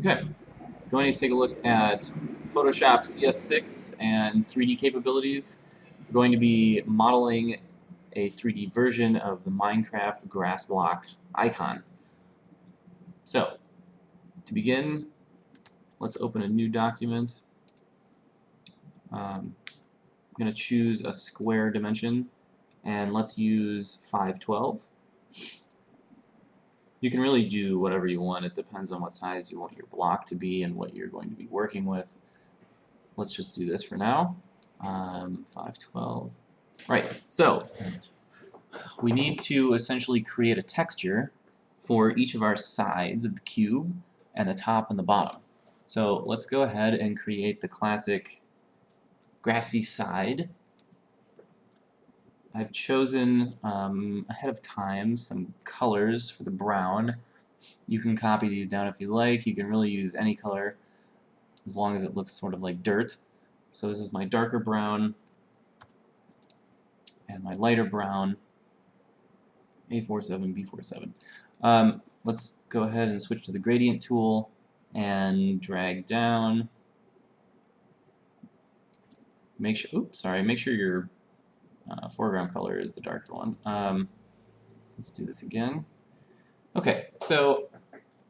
Okay, going to take a look at Photoshop CS6 and 3D capabilities. We're going to be modeling a 3D version of the Minecraft grass block icon. So, to begin, let's open a new document. I'm going to choose a square dimension, and let's use 512. You can really do whatever you want. It depends on what size you want your block to be and what you're going to be working with. Let's just do this for now. 512. Right, so we need to essentially create a texture for each of our sides of the cube and the top and the bottom. So let's go ahead and create the classic grassy side. I've chosen ahead of time some colors for the brown. You can copy these down if you like. You can really use any color as long as it looks sort of like dirt. So this is my darker brown and my lighter brown, A47, B47. Let's go ahead and switch to the gradient tool and drag down. Make sure your foreground color is the darker one. Let's do this again. Okay, so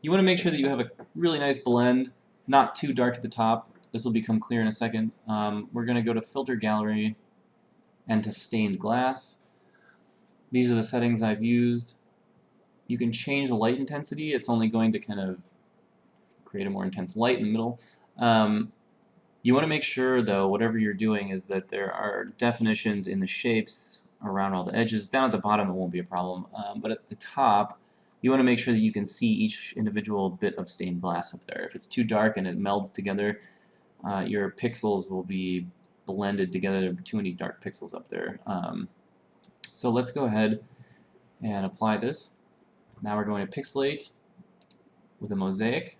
you want to make sure that you have a really nice blend, not too dark at the top. This will become clear in a second. We're going to go to Filter Gallery and to Stained Glass. These are the settings I've used. You can change the light intensity. It's only going to kind of create a more intense light in the middle. You want to make sure, though, whatever you're doing, is that there are definitions in the shapes around all the edges. Down at the bottom, it won't be a problem. But at the top, you want to make sure that you can see each individual bit of stained glass up there. If it's too dark and it melds together, your pixels will be blended together. There are too many dark pixels up there. So let's go ahead and apply this. Now we're going to pixelate with a mosaic.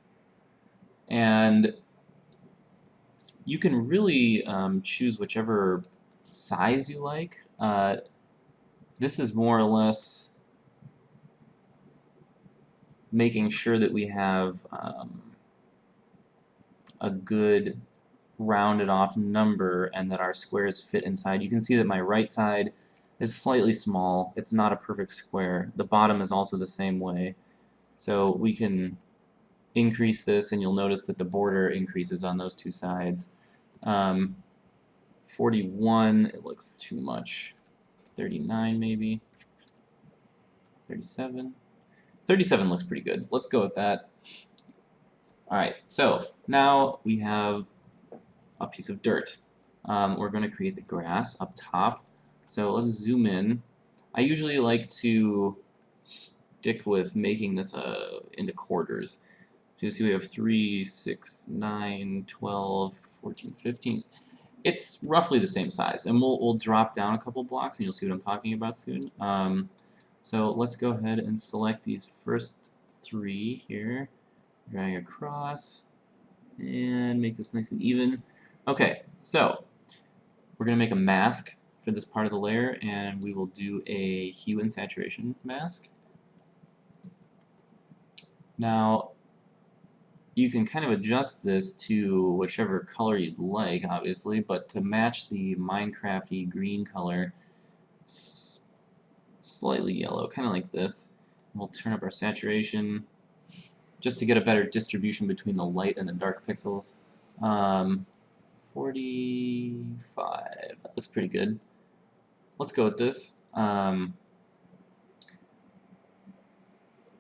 And you can really choose whichever size you like. This is more or less making sure that we have a good rounded off number and that our squares fit inside. You can see that my right side is slightly small. It's not a perfect square. The bottom is also the same way. So we can increase this, and you'll notice that the border increases on those two sides. 41, it looks too much. 39 maybe. 37. 37 looks pretty good. Let's go with that. Alright, so now we have a piece of dirt. We're going to create the grass up top. So let's zoom in. I usually like to stick with making this into quarters. So you see we have 3, 6, 9, 12, 14, 15. It's roughly the same size, and we'll drop down a couple blocks and you'll see what I'm talking about soon. So let's go ahead and select these first 3 here, drag across, and make this nice and even. Okay, so we're going to make a mask for this part of the layer, and we will do a hue and saturation mask. Now, you can kind of adjust this to whichever color you'd like, obviously, but to match the Minecraft-y green color, it's slightly yellow, kind of like this. We'll turn up our saturation just to get a better distribution between the light and the dark pixels. 45, that looks pretty good. Let's go with this.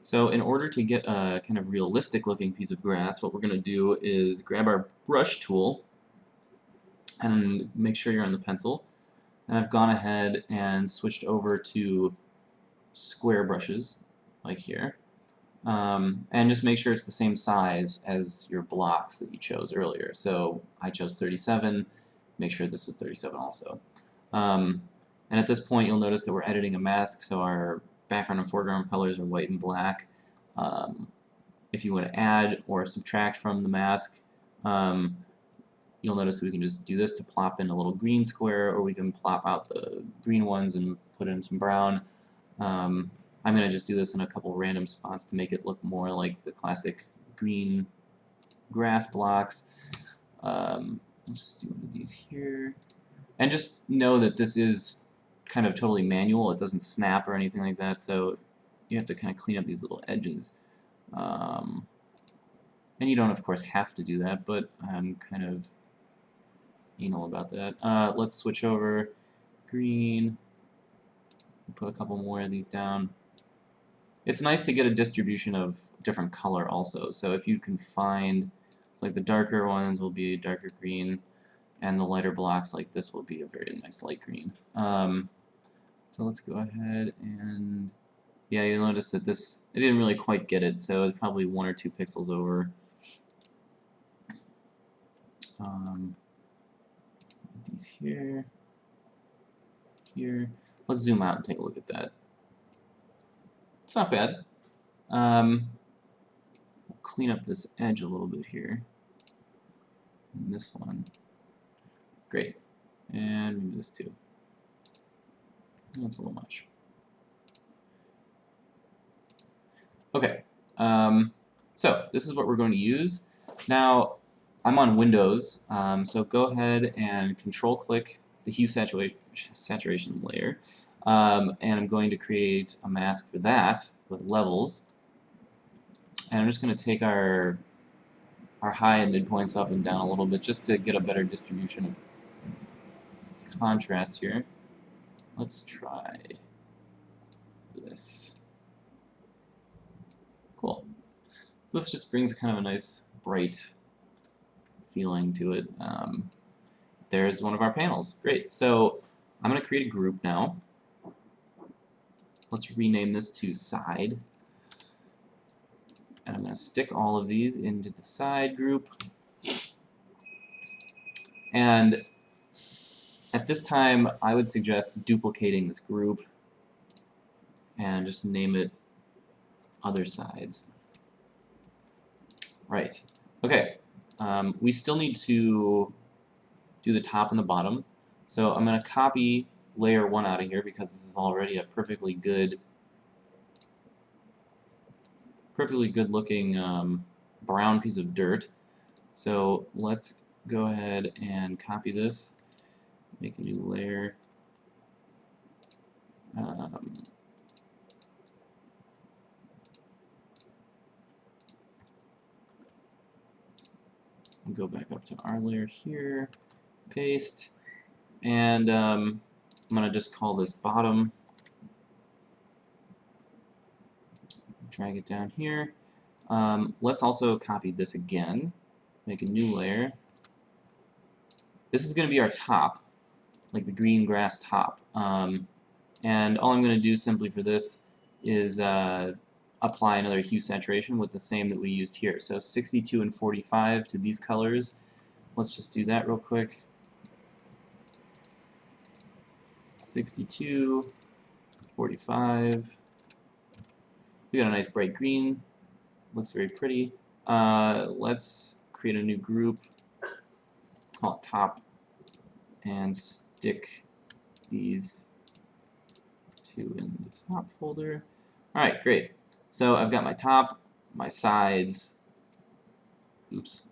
So in order to get a kind of realistic looking piece of grass, what we're going to do is grab our brush tool and make sure you're on the pencil. And I've gone ahead and switched over to square brushes, like here. And just make sure it's the same size as your blocks that you chose earlier. So I chose 37, make sure this is 37 also. And at this point you'll notice that we're editing a mask, so our background and foreground colors are white and black. If you want to add or subtract from the mask, you'll notice that we can just do this to plop in a little green square, or we can plop out the green ones and put in some brown. I'm going to just do this in a couple random spots to make it look more like the classic green grass blocks. Let's just do one of these here. And just know that this is kind of totally manual. It doesn't snap or anything like that, so you have to kind of clean up these little edges. And you don't, of course, have to do that, but I'm kind of anal about that. Let's switch over. Green. Put a couple more of these down. It's nice to get a distribution of different color also. So if you can find, like the darker ones will be darker green, and the lighter blocks like this will be a very nice light green. So let's go ahead and, yeah, you'll notice that this, it didn't really quite get it, so it's probably 1 or 2 pixels over. These here, here. Let's zoom out and take a look at that. It's not bad. We'll clean up this edge a little bit here. And this one. Great. And maybe this too. That's a little much. Okay. So this is what we're going to use. Now, I'm on Windows, so go ahead and Control-click the hue saturation layer. And I'm going to create a mask for that with levels. And I'm just going to take our high and midpoints up and down a little bit just to get a better distribution of contrast here. Let's try this. Cool. This just brings kind of a nice bright feeling to it. There's one of our panels. Great. So I'm going to create a group now. Let's rename this to side. And I'm going to stick all of these into the side group. And at this time, I would suggest duplicating this group and just name it other sides. Right. Okay. We still need to do the top and the bottom. So I'm going to copy layer 1 out of here because this is already a perfectly good looking brown piece of dirt. So let's go ahead and copy this, make a new layer. Go back up to our layer here, paste, and I'm going to just call this bottom. Drag it down here. Let's also copy this again, make a new layer. This is going to be our top, like the green grass top. And all I'm going to do simply for this is apply another hue saturation with the same that we used here. So 62 and 45 to these colors. Let's just do that real quick. 62, 45. We got a nice bright green. Looks very pretty. Let's create a new group. Call it top. And stick these two in the top folder. Alright, great. So I've got my top, my sides. Oops.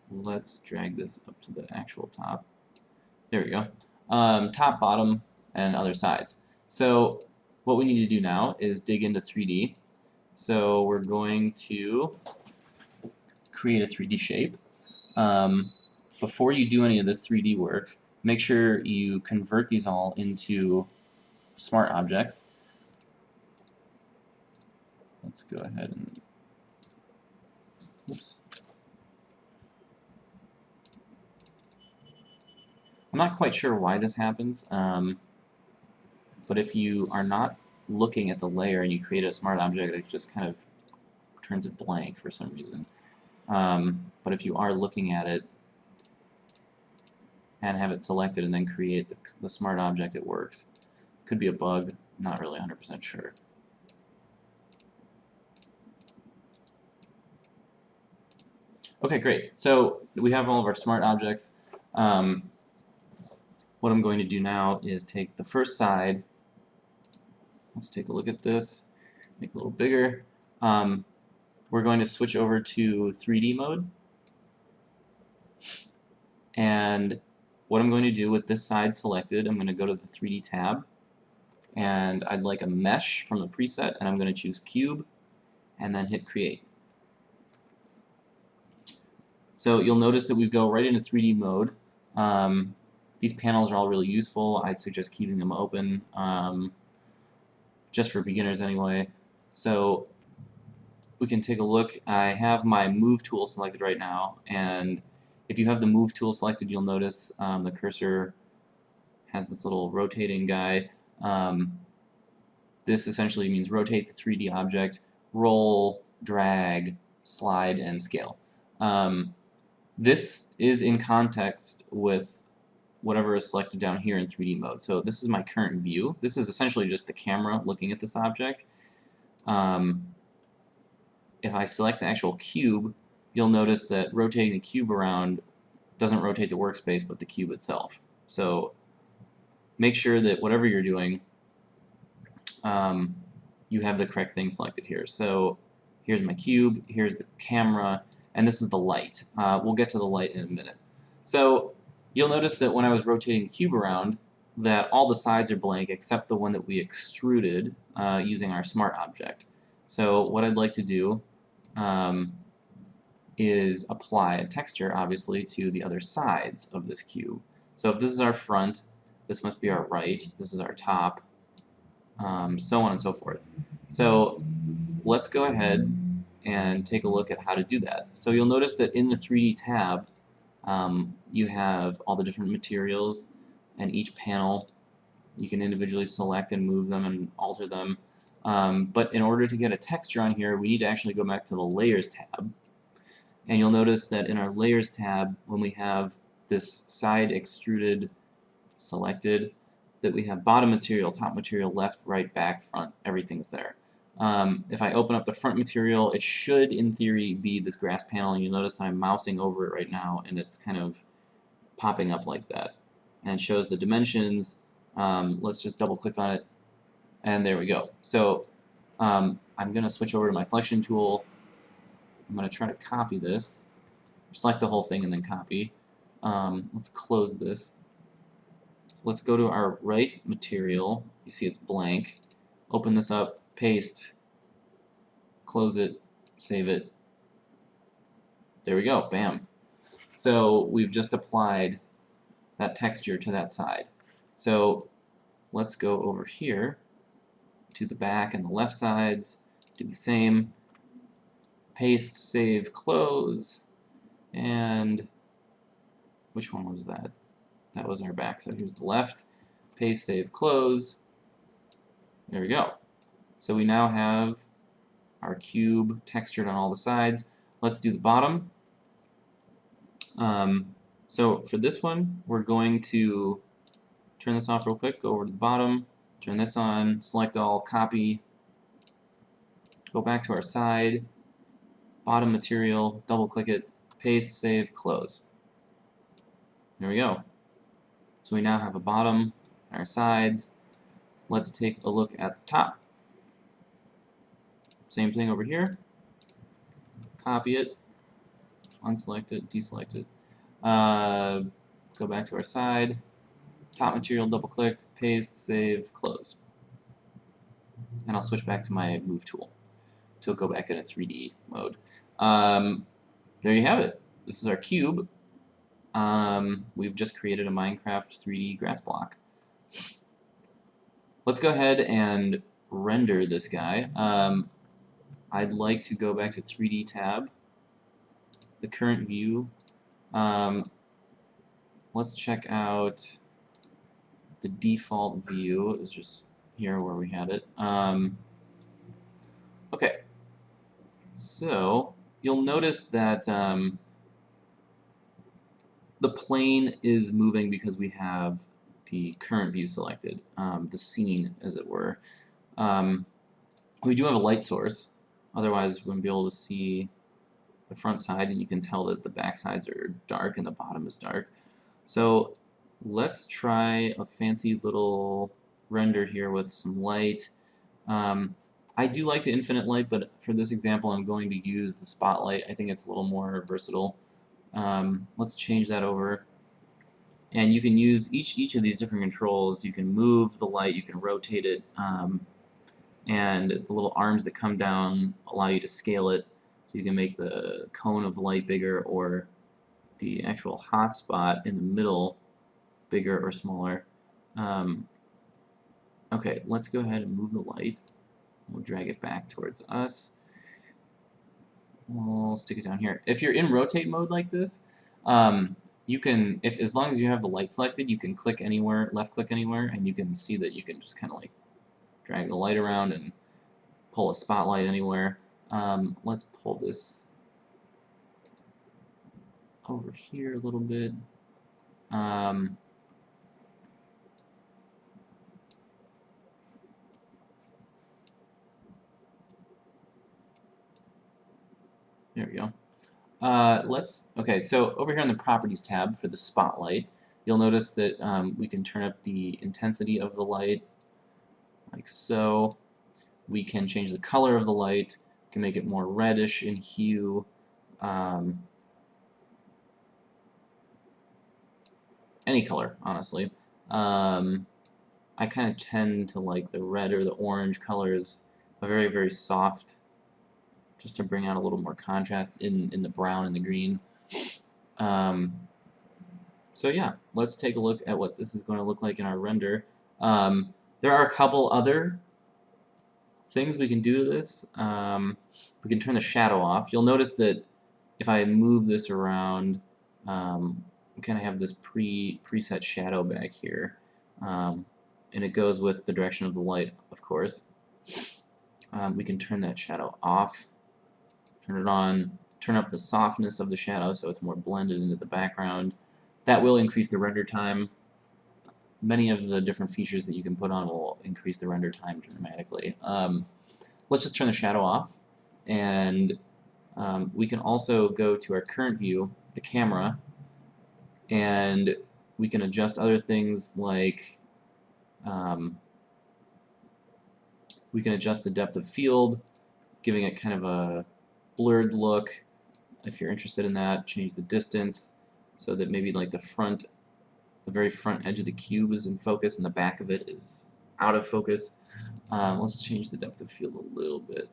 Let's drag this up to the actual top. There we go. Top, bottom, and other sides. So what we need to do now is dig into 3D. So we're going to create a 3D shape. Before you do any of this 3D work, make sure you convert these all into smart objects. Let's go ahead and, oops. I'm not quite sure why this happens, but if you are not looking at the layer and you create a smart object, it just kind of turns it blank for some reason. But if you are looking at it and have it selected and then create the smart object, it works. Could be a bug, not really 100% sure. Okay, great. So we have all of our smart objects. What I'm going to do now is take the first side. Let's take a look at this, make it a little bigger. we're going to switch over to 3D mode. And what I'm going to do with this side selected, I'm going to go to the 3D tab, and I'd like a mesh from the preset, and I'm going to choose cube, and then hit create. So you'll notice that we go right into 3D mode. These panels are all really useful. I'd suggest keeping them open, just for beginners anyway. So we can take a look. I have my move tool selected right now, and if you have the move tool selected, you'll notice the cursor has this little rotating guy. This essentially means rotate the 3D object, roll, drag, slide, and scale. This is in context with whatever is selected down here in 3D mode. So this is my current view. This is essentially just the camera looking at this object. If I select the actual cube, you'll notice that rotating the cube around doesn't rotate the workspace, but the cube itself. So make sure that whatever you're doing, you have the correct thing selected here. So here's my cube, here's the camera, and this is the light. We'll get to the light in a minute. So you'll notice that when I was rotating the cube around, that all the sides are blank except the one that we extruded using our smart object. So what I'd like to do is apply a texture, obviously, to the other sides of this cube. So if this is our front, this must be our right, this is our top, so on and so forth. So let's go ahead and take a look at how to do that. So you'll notice that in the 3D tab, you have all the different materials, and each panel you can individually select and move them and alter them. But in order to get a texture on here, we need to actually go back to the Layers tab. And you'll notice that in our Layers tab, when we have this side extruded selected, that we have bottom material, top material, left, right, back, front, everything's there. If I open up the front material, it should, in theory, be this grass panel, and you'll notice I'm mousing over it right now, and it's kind of popping up like that. And it shows the dimensions. Let's just double click on it, and there we go. So I'm going to switch over to my selection tool. I'm going to try to copy this. Select the whole thing and then copy. Let's close this. Let's go to our right material. You see it's blank. Open this up, paste, close it, save it. There we go, bam. So we've just applied that texture to that side. So let's go over here to the back and the left sides, do the same. Paste, save, close, and which one was that? That was our back, so here's the left. Paste, save, close. There we go. So we now have our cube textured on all the sides. Let's do the bottom. So for this one, we're going to turn this off real quick, go over to the bottom, turn this on, select all, copy, go back to our side, bottom material, double click it, paste, save, close. There we go. So we now have a bottom, our sides. Let's take a look at the top. Same thing over here. Copy it, unselect it, deselect it. Go back to our side, top material, double click, paste, save, close. And I'll switch back to my move tool to go back into 3D mode. There you have it. This is our cube. We've just created a Minecraft 3D grass block. Let's go ahead and render this guy. I'd like to go back to 3D tab, the current view. Let's check out the default view. It's just here where we had it. Okay. So you'll notice that the plane is moving because we have the current view selected, the scene, as it were. We do have a light source, otherwise we wouldn't be able to see the front side, and you can tell that the back sides are dark and the bottom is dark. So let's try a fancy little render here with some light. I I do like the infinite light, but for this example I'm going to use the spotlight. I think it's a little more versatile. Let's change that over. And you can use each of these different controls. You can move the light, you can rotate it, and the little arms that come down allow you to scale it. So you can make the cone of light bigger or the actual hotspot in the middle bigger or smaller. Okay, let's go ahead and move the light. We'll drag it back towards us. We'll stick it down here. If you're in rotate mode like this, you can, as long as you have the light selected, you can click anywhere, left click anywhere, and you can see that you can just kind of like drag the light around and pull a spotlight anywhere. Let's pull this over here a little bit. There we go. Okay, so over here on the Properties tab for the spotlight, you'll notice that we can turn up the intensity of the light, like so. We can change the color of the light, we can make it more reddish in hue. Any color, honestly. I kind of tend to like the red or the orange colors, a very, very soft, just to bring out a little more contrast in the brown and the green. So yeah, let's take a look at what this is going to look like in our render. There are a couple other things we can do to this. We can turn the shadow off. You'll notice that if I move this around, we kind of have this preset shadow back here, and it goes with the direction of the light, of course. We can turn that shadow off, turn it on, turn up the softness of the shadow so it's more blended into the background. That will increase the render time. Many of the different features that you can put on will increase the render time dramatically. Let's just turn the shadow off, and we can also go to our current view, the camera, and we can adjust other things like we can adjust the depth of field, giving it kind of a blurred look. If you're interested in that, change the distance so that maybe like the very front edge of the cube is in focus and the back of it is out of focus. Let's change the depth of field a little bit.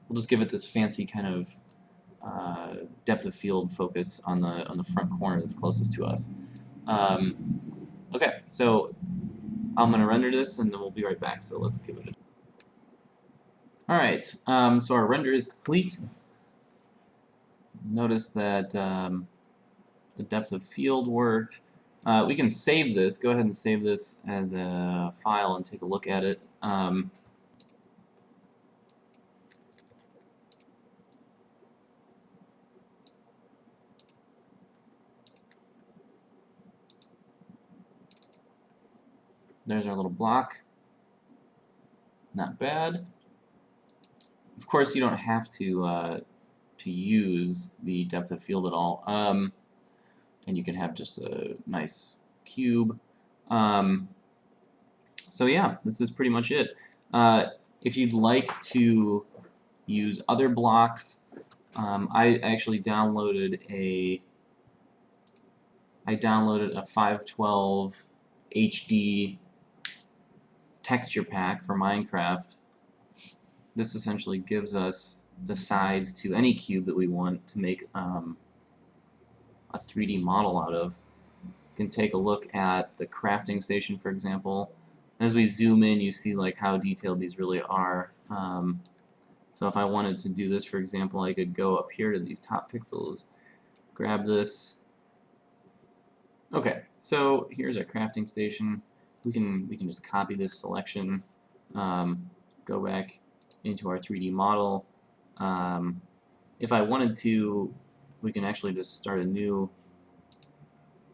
We'll just give it this fancy kind of depth of field focus on the front corner that's closest to us. Okay, so I'm going to render this and then we'll be right back, so let's give it a... Alright, so our render is complete. Notice that the depth of field worked. We can save this. Go ahead and save this as a file and take a look at it. There's our little block. Not bad. Of course, you don't have to use the depth of field at all, and you can have just a nice cube. So yeah, this is pretty much it. If you'd like to use other blocks, I actually downloaded a 512 HD texture pack for Minecraft. This essentially gives us the sides to any cube that we want to make a 3D model out of. You can take a look at the crafting station, for example. As we zoom in, you see like how detailed these really are. So if I wanted to do this, for example, I could go up here to these top pixels, grab this. Okay, so here's our crafting station. We can just copy this selection, go back into our 3D model. If I wanted to, we can actually just start a new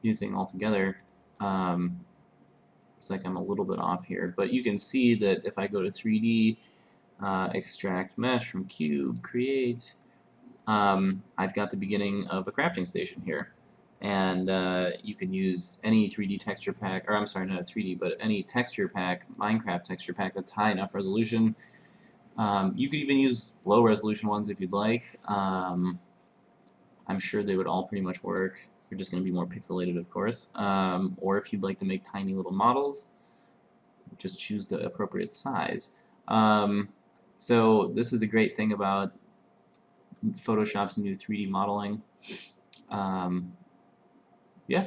thing altogether. Looks like I'm a little bit off here, but you can see that if I go to 3D, extract mesh from cube, create, I've got the beginning of a crafting station here. and you can use any 3D texture pack, or I'm sorry, not a 3D, but any texture pack, Minecraft texture pack that's high enough resolution. You could even use low resolution ones if you'd like. I'm sure they would all pretty much work. They're just going to be more pixelated, of course. Or if you'd like to make tiny little models, just choose the appropriate size. So this is the great thing about Photoshop's new 3D modeling. Yeah.